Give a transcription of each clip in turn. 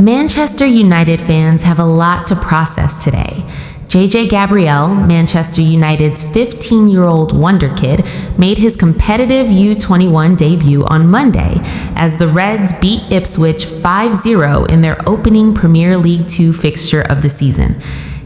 Manchester United fans have a lot to process today. Gabriel, Manchester United's 15-year-old wonderkid, made his competitive U21 debut on Monday as the Reds beat Ipswich 5-0 in their opening Premier League 2 fixture of the season.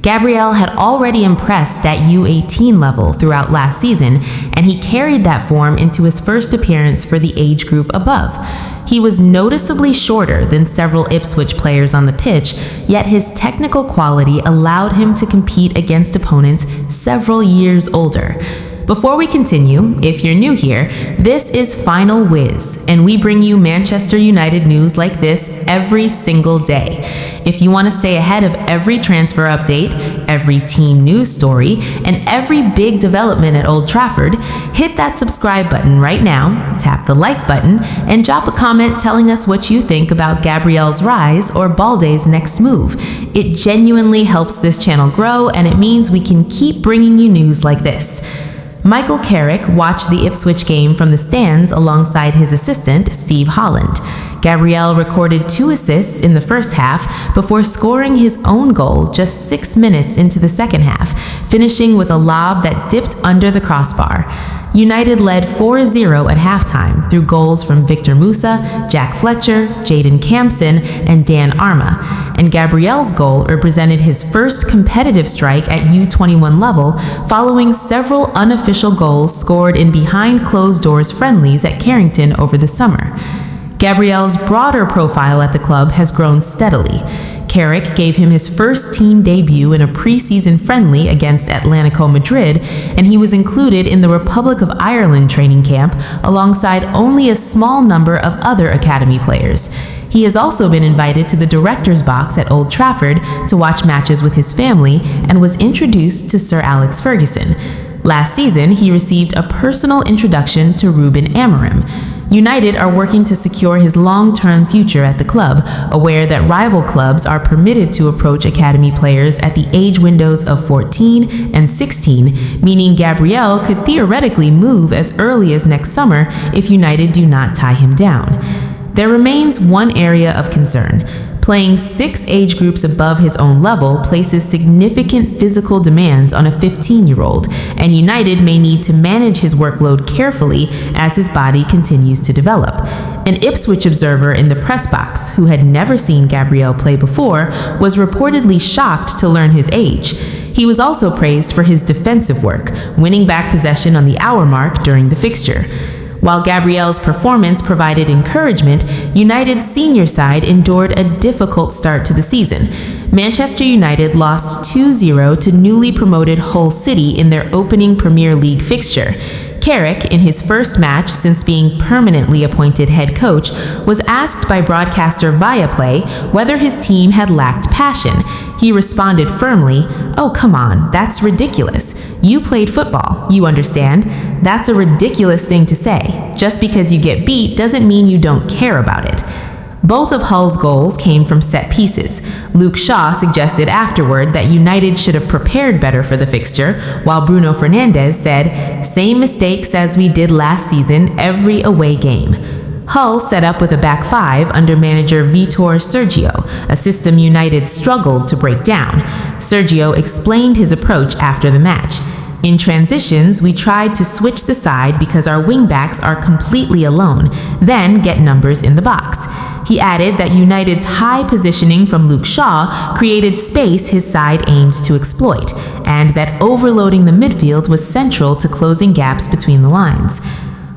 Gabriel had already impressed at U18 level throughout last season, and he carried that form into his first appearance for the age group above. He was noticeably shorter than several Ipswich players on the pitch, yet his technical quality allowed him to compete against opponents several years older. Before we continue, if you're new here, this is Final Whiz, and we bring you Manchester United news like this every single day. If you want to stay ahead of every transfer update, every team news story, and every big development at Old Trafford, hit that subscribe button right now, tap the like button, and drop a comment telling us what you think about Gabriel's rise or Balde's next move. It genuinely helps this channel grow, and it means we can keep bringing you news like this. Michael Carrick watched the Ipswich game from the stands alongside his assistant, Steve Holland. Gabriel recorded 2 assists in the first half before scoring his own goal just 6 minutes into the second half, finishing with a lob that dipped under the crossbar. United led 4-0 at halftime through goals from Victor Musa, Jack Fletcher, Jadon Campson, and Dan Arma, and Gabriel's goal represented his first competitive strike at U21 level following several unofficial goals scored in behind-closed-doors friendlies at Carrington over the summer. Gabriel's broader profile at the club has grown steadily. Carrick gave him his first team debut in a preseason friendly against Atletico Madrid, and he was included in the Republic of Ireland training camp alongside only a small number of other academy players. He has also been invited to the director's box at Old Trafford to watch matches with his family and was introduced to Sir Alex Ferguson. Last season, he received a personal introduction to Ruben Amorim. United are working to secure his long-term future at the club, aware that rival clubs are permitted to approach academy players at the age windows of 14 and 16, meaning Gabriel could theoretically move as early as next summer if United do not tie him down. There remains one area of concern. Playing 6 age groups above his own level places significant physical demands on a 15-year-old, and United may need to manage his workload carefully as his body continues to develop. An Ipswich observer in the press box, who had never seen Gabriel play before, was reportedly shocked to learn his age. He was also praised for his defensive work, winning back possession on the hour mark during the fixture. While Gabriel's performance provided encouragement, United's senior side endured a difficult start to the season. Manchester United lost 2-0 to newly promoted Hull City in their opening Premier League fixture. Carrick, in his first match since being permanently appointed head coach, was asked by broadcaster Viaplay whether his team had lacked passion. He responded firmly, "Oh, come on, that's ridiculous. You played football, you understand? That's a ridiculous thing to say. Just because you get beat doesn't mean you don't care about it." Both of Hull's goals came from set pieces. Luke Shaw suggested afterward that United should have prepared better for the fixture, while Bruno Fernandes said, "Same mistakes as we did last season every away game." Hull set up with a back 5 under manager Vitor Sergio, a system United struggled to break down. Sergio explained his approach after the match. "In transitions, we tried to switch the side because our wingbacks are completely alone, then get numbers in the box." He added that United's high positioning from Luke Shaw created space his side aimed to exploit, and that overloading the midfield was central to closing gaps between the lines.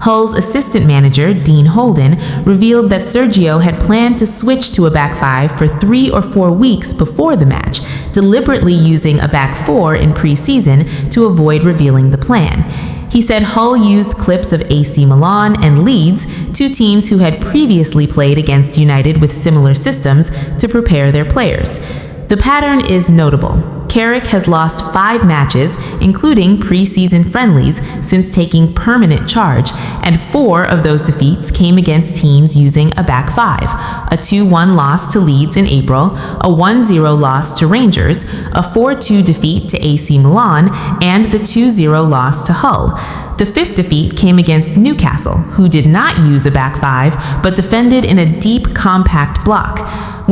Hull's assistant manager, Dean Holden, revealed that Sergio had planned to switch to a back 5 for 3 or 4 weeks before the match, deliberately using a back 4 in pre-season to avoid revealing the plan. He said Hull used clips of AC Milan and Leeds, 2 teams who had previously played against United with similar systems, to prepare their players. The pattern is notable. Carrick has lost 5 matches, including pre-season friendlies, since taking permanent charge, and 4 of those defeats came against teams using a back 5, a 2-1 loss to Leeds in April, a 1-0 loss to Rangers, a 4-2 defeat to AC Milan, and the 2-0 loss to Hull. The 5th defeat came against Newcastle, who did not use a back 5, but defended in a deep, compact block.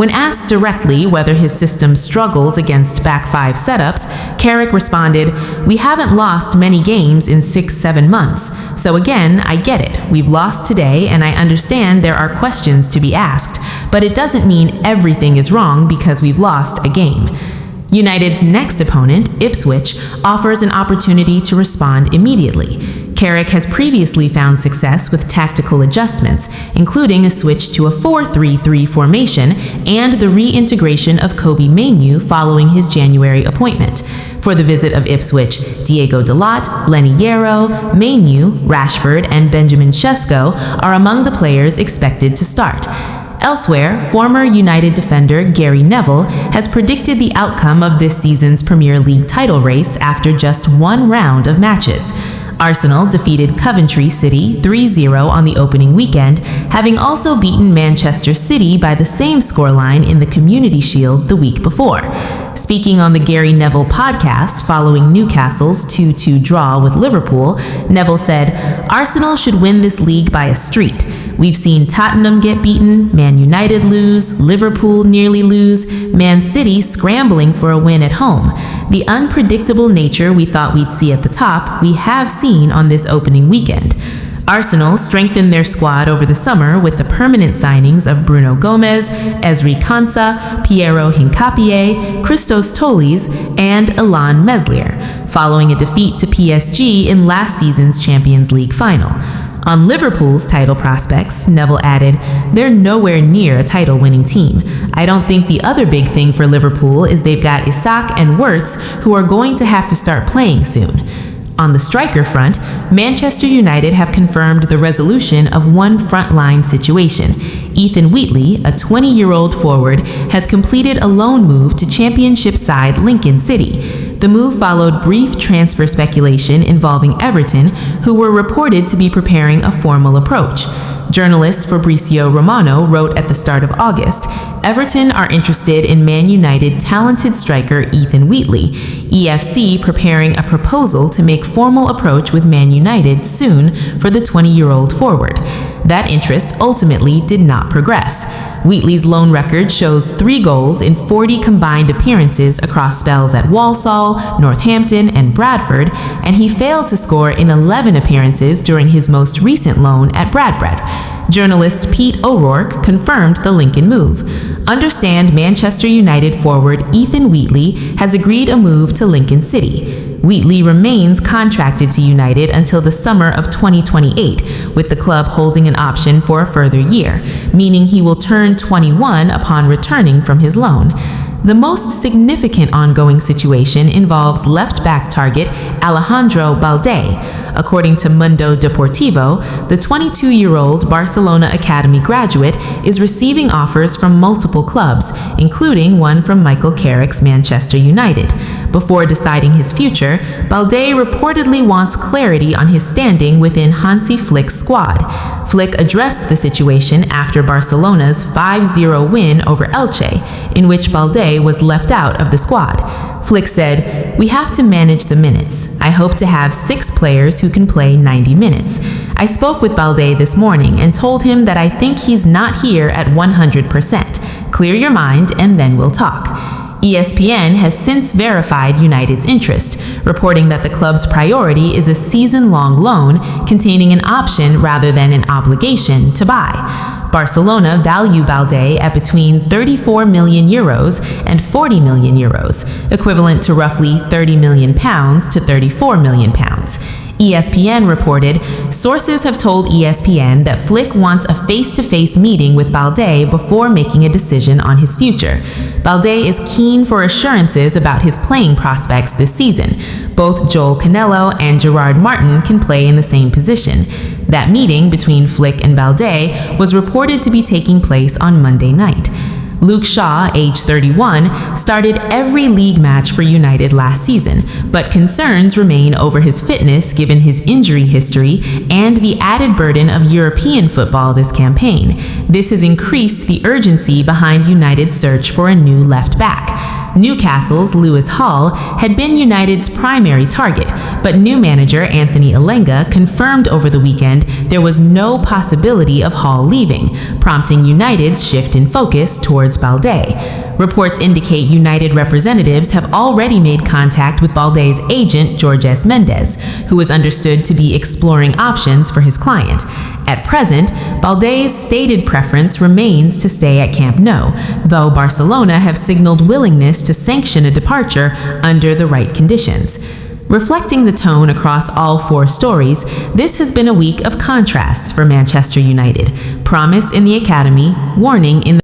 When asked directly whether his system struggles against back five setups, Carrick responded, "We haven't lost many games in 6-7 months. So again, I get it. We've lost today and I understand there are questions to be asked, but it doesn't mean everything is wrong because we've lost a game." United's next opponent, Ipswich, offers an opportunity to respond immediately. Carrick has previously found success with tactical adjustments, including a switch to a 4-3-3 formation and the reintegration of Kobe Mainoo following his January appointment. For the visit of Ipswich, Diego Dalot, Lenny Yarrow, Mainoo, Rashford, and Benjamin Sesko are among the players expected to start. Elsewhere, former United defender Gary Neville has predicted the outcome of this season's Premier League title race after just one round of matches. Arsenal defeated Coventry City 3-0 on the opening weekend, having also beaten Manchester City by the same scoreline in the Community Shield the week before. Speaking on the Gary Neville podcast following Newcastle's 2-2 draw with Liverpool, Neville said, "Arsenal should win this league by a street. We've seen Tottenham get beaten, Man United lose, Liverpool nearly lose, Man City scrambling for a win at home. The unpredictable nature we thought we'd see at the top, we have seen on this opening weekend." Arsenal strengthened their squad over the summer with the permanent signings of Bruno Gomez, Ezri Konsa, Piero Hincapié, Christos Tolies, and Ilan Meslier, following a defeat to PSG in last season's Champions League final. On Liverpool's title prospects, Neville added, "They're nowhere near a title-winning team. I don't think the other big thing for Liverpool is they've got Isak and Wirtz, who are going to have to start playing soon." On the striker front, Manchester United have confirmed the resolution of one frontline situation. Ethan Wheatley, a 20-year-old forward, has completed a loan move to Championship side Lincoln City. The move followed brief transfer speculation involving Everton, who were reported to be preparing a formal approach. Journalist Fabrizio Romano wrote at the start of August, Everton are interested in Man United talented striker Ethan Wheatley, EFC preparing a proposal to make formal approach with Man United soon for the 20-year-old forward. That interest ultimately did not progress. Wheatley's loan record shows 3 goals in 40 combined appearances across spells at Walsall, Northampton, and Bradford, and he failed to score in 11 appearances during his most recent loan at Bradford. Journalist Pete O'Rourke confirmed the Lincoln move. Understand Manchester United forward Ethan Wheatley has agreed a move to Lincoln City. Wheatley remains contracted to United until the summer of 2028, with the club holding an option for a further year, meaning he will turn 21 upon returning from his loan. The most significant ongoing situation involves left-back target Alejandro Balde. According to Mundo Deportivo, the 22-year-old Barcelona Academy graduate is receiving offers from multiple clubs, including one from Michael Carrick's Manchester United. Before deciding his future, Balde reportedly wants clarity on his standing within Hansi Flick's squad. Flick addressed the situation after Barcelona's 5-0 win over Elche, in which Balde was left out of the squad. Flick said, "We have to manage the minutes. I hope to have 6 players who can play 90 minutes. I spoke with Balde this morning and told him that I think he's not here at 100%. Clear your mind and then we'll talk." ESPN has since verified United's interest, reporting that the club's priority is a season-long loan containing an option rather than an obligation to buy. Barcelona value Balde at between €34 million and €40 million, equivalent to roughly £30 million to £34 million. ESPN reported, sources have told ESPN that Flick wants a face-to-face meeting with Balde before making a decision on his future. Balde is keen for assurances about his playing prospects this season. Both Joel Canello and Gerard Martin can play in the same position. That meeting between Flick and Balde was reported to be taking place on Monday night. Luke Shaw, age 31, started every league match for United last season, but concerns remain over his fitness given his injury history and the added burden of European football this campaign. This has increased the urgency behind United's search for a new left back. Newcastle's Lewis Hall had been United's primary target, but new manager Anthony Elenga confirmed over the weekend there was no possibility of Hall leaving, prompting United's shift in focus towards Balde. Reports indicate United representatives have already made contact with Balde's agent Georges Mendes, who is understood to be exploring options for his client. At present, Balde's stated preference remains to stay at Camp Nou, though Barcelona have signaled willingness to sanction a departure under the right conditions. Reflecting the tone across all four stories, this has been a week of contrasts for Manchester United. Promise in the academy, warning in the